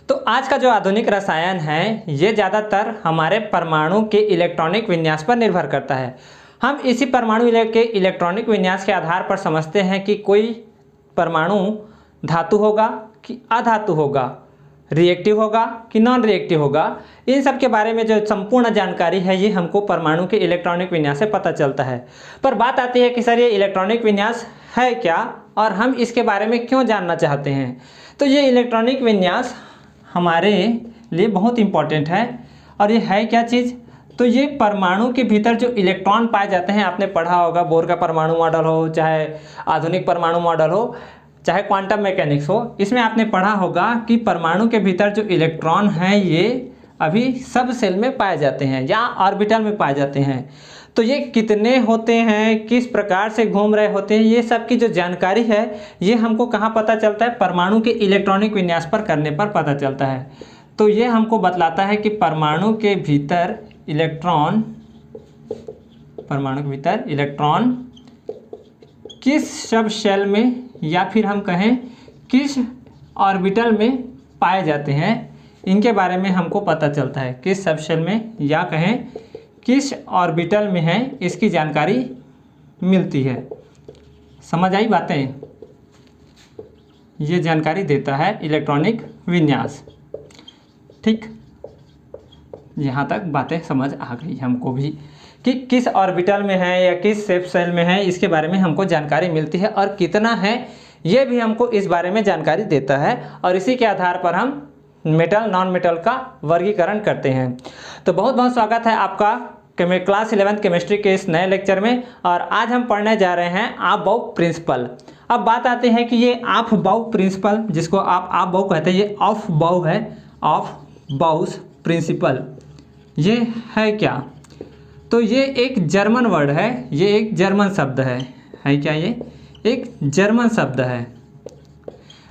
तो आज का जो आधुनिक रसायन है ये ज़्यादातर हमारे परमाणु के इलेक्ट्रॉनिक विन्यास पर निर्भर करता है। हम इसी परमाणु के इलेक्ट्रॉनिक विन्यास के आधार पर समझते हैं कि कोई परमाणु धातु होगा कि अधातु होगा, रिएक्टिव होगा कि नॉन रिएक्टिव होगा। इन सब के बारे में जो संपूर्ण जानकारी है ये हमको परमाणु के इलेक्ट्रॉनिक विन्यास से पता चलता है। पर बात आती है कि सर ये इलेक्ट्रॉनिक विन्यास है क्या और हम इसके बारे में क्यों जानना चाहते हैं। तो ये इलेक्ट्रॉनिक विन्यास हमारे लिए बहुत इम्पॉर्टेंट है। और ये है क्या चीज़, तो ये परमाणु के भीतर जो इलेक्ट्रॉन पाए जाते हैं, आपने पढ़ा होगा बोर का परमाणु मॉडल हो, चाहे आधुनिक परमाणु मॉडल हो, चाहे क्वांटम मैकेनिक्स हो, इसमें आपने पढ़ा होगा कि परमाणु के भीतर जो इलेक्ट्रॉन हैं ये अभी सब सेल में पाए जाते हैं या ऑर्बिटल में पाए जाते हैं। तो ये कितने होते हैं, किस प्रकार से घूम रहे होते हैं, ये सब की जो जानकारी है ये हमको कहाँ पता चलता है, परमाणु के इलेक्ट्रॉनिक विन्यास पर करने पर पता चलता है। तो ये हमको बतलाता है कि परमाणु के भीतर इलेक्ट्रॉन किस सब शेल में या फिर हम कहें किस ऑर्बिटल में पाए जाते हैं, इनके बारे में हमको पता चलता है। किस सब शेल में या कहें किस ऑर्बिटल में है, इसकी जानकारी मिलती है। समझ आई बातें, ये जानकारी देता है इलेक्ट्रॉनिक विन्यास। ठीक, यहाँ तक बातें समझ आ गई हमको भी कि किस ऑर्बिटल में है या किस शेप सेल में है, इसके बारे में हमको जानकारी मिलती है। और कितना है ये भी हमको इस बारे में जानकारी देता है। और इसी के आधार पर हम मेटल नॉन मेटल का वर्गीकरण करते हैं। तो बहुत बहुत स्वागत है आपका क्लास 11th केमिस्ट्री के इस नए लेक्चर में। और आज हम पढ़ने जा रहे हैं अबाउ प्रिंसिपल। अब बात आती है कि ये अबाउ प्रिंसिपल, जिसको आप अबाउ कहते हैं, ये ऑफ बाउ है, ऑफ बाउस प्रिंसिपल। ये है क्या, तो ये एक जर्मन वर्ड है, ये एक जर्मन शब्द है क्या, ये एक जर्मन शब्द है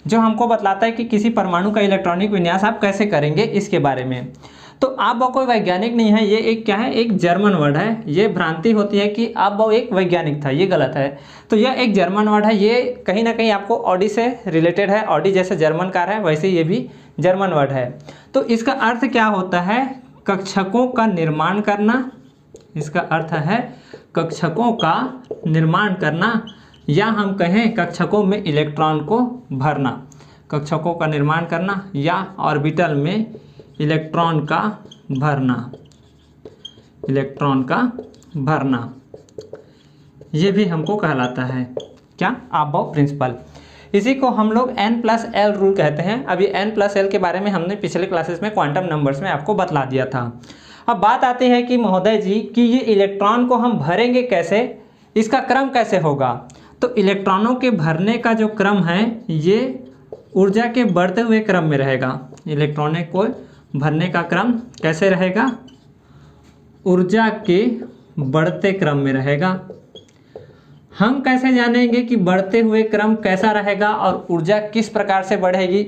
जो हमको बतलाता है कि किसी परमाणु का इलेक्ट्रॉनिक विन्यास आप कैसे करेंगे इसके बारे में। तो अबाउ कोई वैज्ञानिक नहीं है, ये एक क्या है, एक जर्मन वर्ड है। ये भ्रांति होती है कि अबाउ एक वैज्ञानिक था, ये गलत है। तो यह एक जर्मन वर्ड है, ये कहीं ना कहीं आपको ऑडी से रिलेटेड है। ऑडी जैसे जर्मन कार है वैसे ये भी जर्मन वर्ड है। तो इसका अर्थ क्या होता है, कक्षकों का निर्माण करना। इसका अर्थ है कक्षकों का निर्माण करना, या हम कहें कक्षकों में इलेक्ट्रॉन को भरना। कक्षकों का निर्माण करना या ऑर्बिटल में इलेक्ट्रॉन का भरना, ये भी हमको कहलाता है क्या, अबाउ प्रिंसिपल। इसी को हम लोग n+l रूल कहते हैं। अभी n+l के बारे में हमने पिछले क्लासेस में क्वांटम नंबर्स में आपको बतला दिया था। अब बात आती है कि महोदय जी कि ये इलेक्ट्रॉन को हम भरेंगे कैसे, इसका क्रम कैसे होगा। तो इलेक्ट्रॉनों के भरने का जो क्रम है ये ऊर्जा के बढ़ते हुए क्रम में रहेगा। इलेक्ट्रॉनों को भरने का क्रम कैसे रहेगा, ऊर्जा के बढ़ते क्रम में रहेगा। हम कैसे जानेंगे कि बढ़ते हुए क्रम कैसा रहेगा और ऊर्जा किस प्रकार से बढ़ेगी।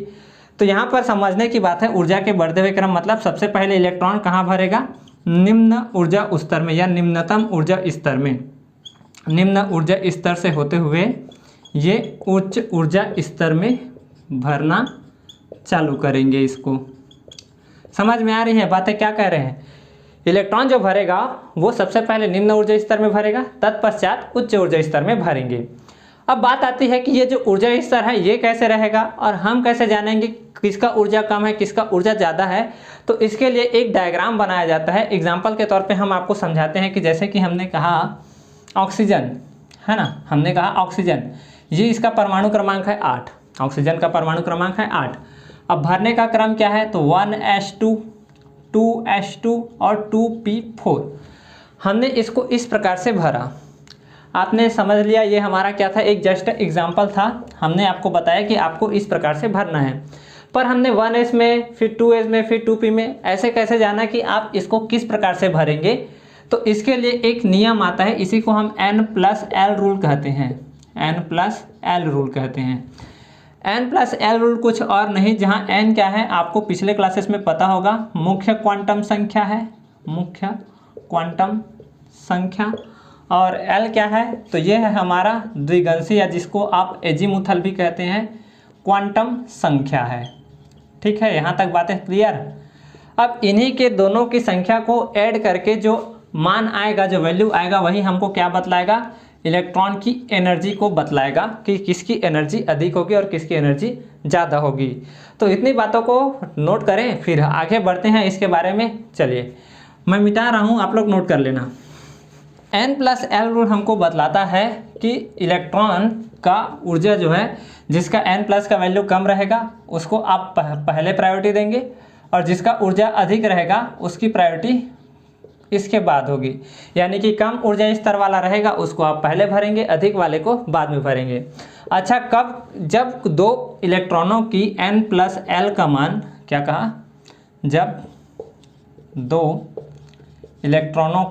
तो यहाँ पर समझने की बात है, ऊर्जा के बढ़ते हुए क्रम मतलब सबसे पहले इलेक्ट्रॉन कहाँ भरेगा, निम्न ऊर्जा स्तर में या निम्नतम ऊर्जा स्तर में। निम्न ऊर्जा स्तर से होते हुए ये उच्च ऊर्जा स्तर में भरना चालू करेंगे। इसको समझ में आ रही है बातें, क्या कह रहे हैं। इलेक्ट्रॉन जो भरेगा वो सबसे पहले निम्न ऊर्जा स्तर में भरेगा, तत्पश्चात उच्च ऊर्जा स्तर में भरेंगे। अब बात आती है कि ये जो ऊर्जा स्तर है ये कैसे रहेगा और हम कैसे जानेंगे किसका ऊर्जा कम है किसका ऊर्जा ज़्यादा है। तो इसके लिए एक डायग्राम बनाया जाता है। एग्जाम्पल के तौर पे हम आपको समझाते हैं कि जैसे कि हमने कहा ऑक्सीजन है ना, हमने कहा ऑक्सीजन, ये इसका परमाणु क्रमांक है 8, ऑक्सीजन का परमाणु क्रमांक है 8। अब भरने का क्रम क्या है, तो 1s2 2s2 और 2p4। हमने इसको इस प्रकार से भरा, आपने समझ लिया। ये हमारा क्या था, एक जस्ट एग्जाम्पल था। हमने आपको बताया कि आपको इस प्रकार से भरना है। पर हमने 1s में फिर 2s में फिर 2p में ऐसे कैसे जाना कि आप इसको किस प्रकार से भरेंगे। तो इसके लिए एक नियम आता है, इसी को हम n+l रूल कहते हैं। n+l रूल कहते हैं। n+l रूल कुछ और नहीं, जहाँ n क्या है आपको पिछले क्लासेस में पता होगा, मुख्य क्वांटम संख्या है, मुख्य क्वांटम संख्या। और l क्या है, तो ये है हमारा द्विगंशी या जिसको आप एजीमुथल भी कहते हैं, क्वांटम संख्या है। ठीक है, यहाँ तक बातें क्लियर। अब इन्हीं के दोनों की संख्या को ऐड करके जो मान आएगा, जो वैल्यू आएगा, वही हमको क्या बतलाएगा, इलेक्ट्रॉन की एनर्जी को बतलाएगा कि किसकी एनर्जी अधिक होगी और किसकी एनर्जी ज़्यादा होगी। तो इतनी बातों को नोट करें, फिर आगे बढ़ते हैं इसके बारे में। चलिए मैं मिटा रहा हूँ, आप लोग नोट कर लेना। N+L रूल हमको बतलाता है कि इलेक्ट्रॉन का ऊर्जा जो है, जिसका N+ का वैल्यू कम रहेगा उसको आप पहले प्रायोरिटी देंगे, और जिसका ऊर्जा अधिक रहेगा उसकी प्रायोरिटी इसके बाद होगी। यानी कि कम ऊर्जा स्तर वाला रहेगा उसको आप पहले भरेंगे, अधिक वाले को बाद में भरेंगे। अच्छा, कब? जब दो इलेक्ट्रॉनों की N+L का मान, क्या कहा, जब दो इलेक्ट्रॉनों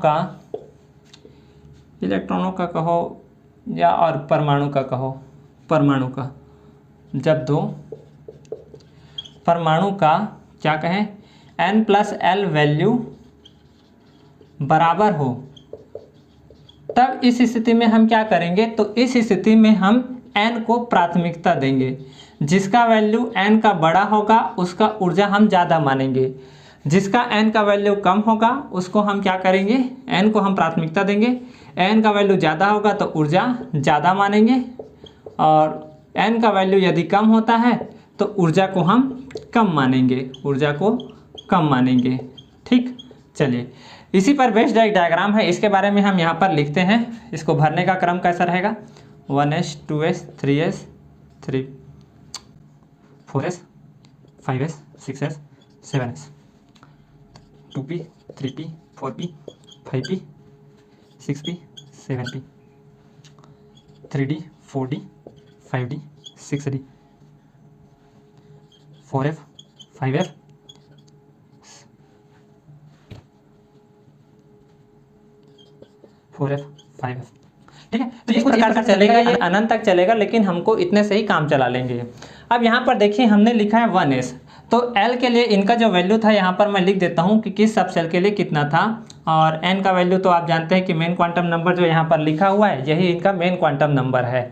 का कहो या और परमाणु का कहो, परमाणु का, जब दो परमाणु का क्या कहें N+L वैल्यू बराबर हो, तब इस स्थिति में हम क्या करेंगे, तो इस स्थिति में हम N को प्राथमिकता देंगे। जिसका वैल्यू N का बड़ा होगा उसका ऊर्जा हम ज़्यादा मानेंगे, जिसका N का वैल्यू कम होगा उसको हम क्या करेंगे, N को हम प्राथमिकता देंगे। N का वैल्यू ज़्यादा होगा तो ऊर्जा ज़्यादा मानेंगे, और N का वैल्यू यदि कम होता है तो ऊर्जा को हम कम मानेंगे, ऊर्जा को कम मानेंगे। ठीक, चलिए इसी पर बेस्ड एक डायग्राम है, इसके बारे में हम यहाँ पर लिखते हैं। इसको भरने का क्रम कैसा रहेगा, 1s 2s 3s 3 4s 5s 6s 7s 2p 3p 4p 5p 6p 7p 3d 4d 5d 6d 4f 5f 4f 5f। ठीक है, तो इस प्रकार से चलेगा, ये अनंत तक चलेगा, लेकिन हमको इतने से ही काम चला लेंगे। अब यहाँ पर देखिए हमने लिखा है 1s, तो L के लिए इनका जो वैल्यू था यहाँ पर मैं लिख देता हूँ कि किस सब सेल के लिए कितना था, और N का वैल्यू तो आप जानते हैं कि मेन क्वांटम नंबर जो यहाँ पर लिखा हुआ है यही इनका मेन क्वांटम नंबर है।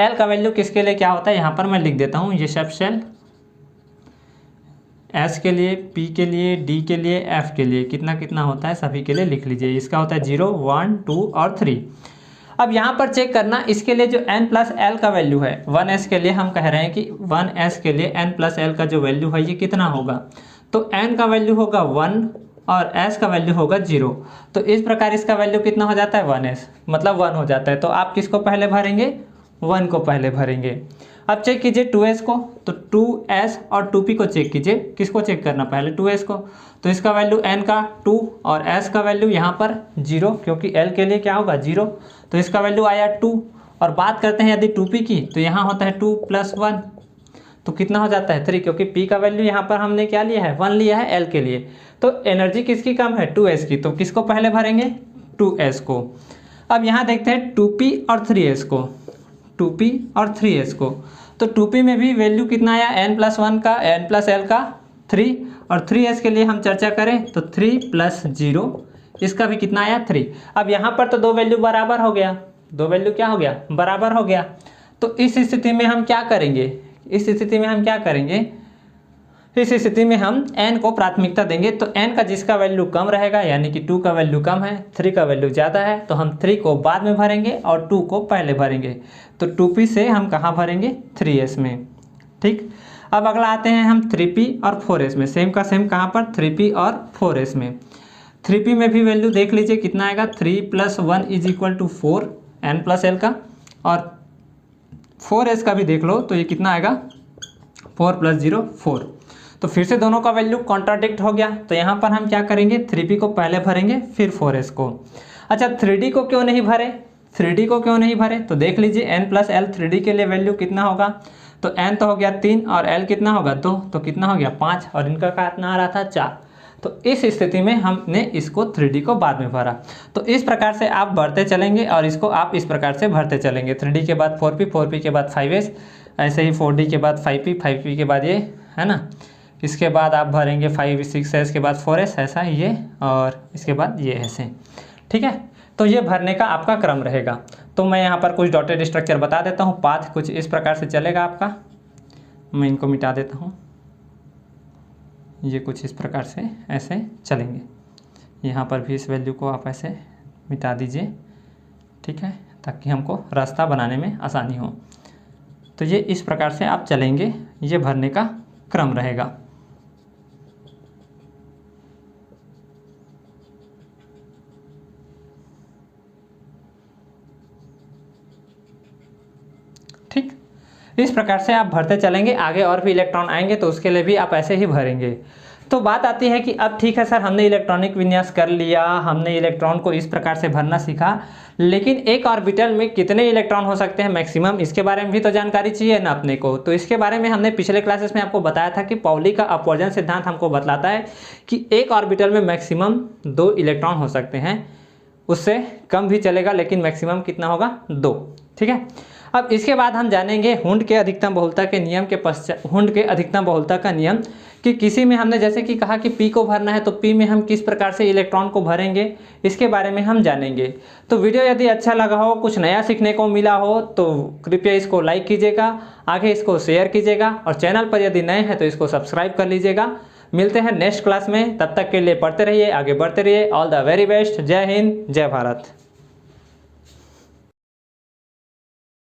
L का वैल्यू किसके लिए क्या होता है यहाँ पर मैं लिख देता हूँ, ये सब सेल S के लिए, P के लिए, D के लिए, F के लिए कितना कितना होता है सभी के लिए लिख लीजिए। इसका होता है 0 1 2 और 3। अब यहाँ पर चेक करना, इसके लिए जो N+L का वैल्यू है, 1s के लिए हम कह रहे हैं कि 1s के लिए N+L का जो वैल्यू है ये कितना होगा, तो N का वैल्यू होगा 1 और S का वैल्यू होगा 0। तो इस प्रकार इसका वैल्यू कितना हो जाता है, 1s, मतलब 1 हो जाता है। तो आप किसको पहले भरेंगे, 1 को पहले भरेंगे। अब चेक कीजिए 2s को, तो 2s और 2p को चेक कीजिए। किसको चेक करना, पहले 2s को, तो इसका वैल्यू N का 2 और S का वैल्यू यहाँ पर 0, क्योंकि L के लिए क्या होगा 0, तो इसका वैल्यू आया 2। और बात करते हैं यदि 2p की, तो यहाँ होता है 2 + 1, तो कितना हो जाता है 3, क्योंकि p का वैल्यू यहाँ पर हमने क्या लिया है, 1 लिया है L के लिए। तो एनर्जी किसकी कम है, 2s की, तो किसको पहले भरेंगे, 2s को। अब यहाँ देखते हैं 2p और 3s को, 2p और 3s को, तो 2p में भी वैल्यू कितना आया, N+1 का, N+L का 3, और 3s के लिए हम चर्चा करें तो 3 + 0, इसका भी कितना आया 3। अब यहाँ पर तो दो वैल्यू बराबर हो गया, दो वैल्यू क्या हो गया, बराबर हो गया। तो इस स्थिति में हम क्या करेंगे, इस स्थिति में हम क्या करेंगे, इस स्थिति में हम n को प्राथमिकता देंगे। तो n का जिसका वैल्यू कम रहेगा, यानी कि 2 का वैल्यू कम है, 3 का वैल्यू ज़्यादा है, तो हम 3 को बाद में भरेंगे और 2 को पहले भरेंगे। तो 2p से हम कहाँ भरेंगे, 3s में। ठीक, अब अगला आते हैं हम 3p और 4s में, सेम का सेम कहाँ पर, 3p और 4s में। 3p में भी वैल्यू देख लीजिए कितना आएगा, 3 + 1 = 4 N+L का, और 4s का भी देख लो तो ये कितना आएगा, 4 + 0 4। तो फिर से दोनों का वैल्यू कॉन्ट्राडिक्ट हो गया, तो यहाँ पर हम क्या करेंगे, 3p को पहले भरेंगे फिर 4s को। अच्छा 3d को क्यों नहीं भरे, 3d को क्यों नहीं भरे, तो देख लीजिए N+L 3d के लिए वैल्यू कितना होगा, तो n तो हो गया 3 और L कितना होगा 2, तो कितना हो गया 5, और इनका कितना आ रहा था 4। तो इस स्थिति में हमने इसको 3d को बाद में भरा। तो इस प्रकार से आप बढ़ते चलेंगे और इसको आप इस प्रकार से भरते चलेंगे, 3d के बाद 4p, 4p के बाद 5s, ऐसे ही 4d के बाद 5p, 5p के बाद ये है ना, इसके बाद आप भरेंगे 5 6s के बाद 4s, ऐसा ये, और इसके बाद ये ऐसे। ठीक है, तो ये भरने का आपका क्रम रहेगा। तो मैं यहाँ पर कुछ डॉटेड स्ट्रक्चर बता देता हूँ, पाथ कुछ इस प्रकार से चलेगा आपका, मैं इनको मिटा देता हूँ। ये कुछ इस प्रकार से ऐसे चलेंगे। यहाँ पर भी इस वैल्यू को आप ऐसे मिटा दीजिए, ठीक है, ताकि हमको रास्ता बनाने में आसानी हो। तो ये इस प्रकार से आप चलेंगे, ये भरने का क्रम रहेगा। ठीक, इस प्रकार से आप भरते चलेंगे। आगे और भी इलेक्ट्रॉन आएंगे तो उसके लिए भी आप ऐसे ही भरेंगे। तो बात आती है कि अब ठीक है सर, हमने इलेक्ट्रॉनिक विन्यास कर लिया, हमने इलेक्ट्रॉन को इस प्रकार से भरना सीखा, लेकिन एक ऑर्बिटल में कितने इलेक्ट्रॉन हो सकते हैं मैक्सिमम, इसके बारे में भी तो जानकारी चाहिए ना अपने को। तो इसके बारे में हमने पिछले क्लासेस में आपको बताया था कि पाउली का अपवर्जन सिद्धांत हमको बतलाता है कि एक ऑर्बिटल में मैक्सिमम 2 इलेक्ट्रॉन हो सकते हैं, उससे कम भी चलेगा लेकिन मैक्सिमम कितना होगा, 2। ठीक है, अब इसके बाद हम जानेंगे हुंड के अधिकतम बहुलता के नियम के पश्चात, हुंड के अधिकतम बहुलता का नियम, कि किसी में हमने जैसे कि कहा कि P को भरना है तो P में हम किस प्रकार से इलेक्ट्रॉन को भरेंगे, इसके बारे में हम जानेंगे। तो वीडियो यदि अच्छा लगा हो, कुछ नया सीखने को मिला हो तो कृपया इसको लाइक कीजिएगा, आगे इसको शेयर कीजिएगा और चैनल पर यदि नए हैं तो इसको सब्सक्राइब कर लीजिएगा। मिलते हैं नेक्स्ट क्लास में, तब तक के लिए पढ़ते रहिए, आगे बढ़ते रहिए। All the very best. जय हिंद, जय भारत।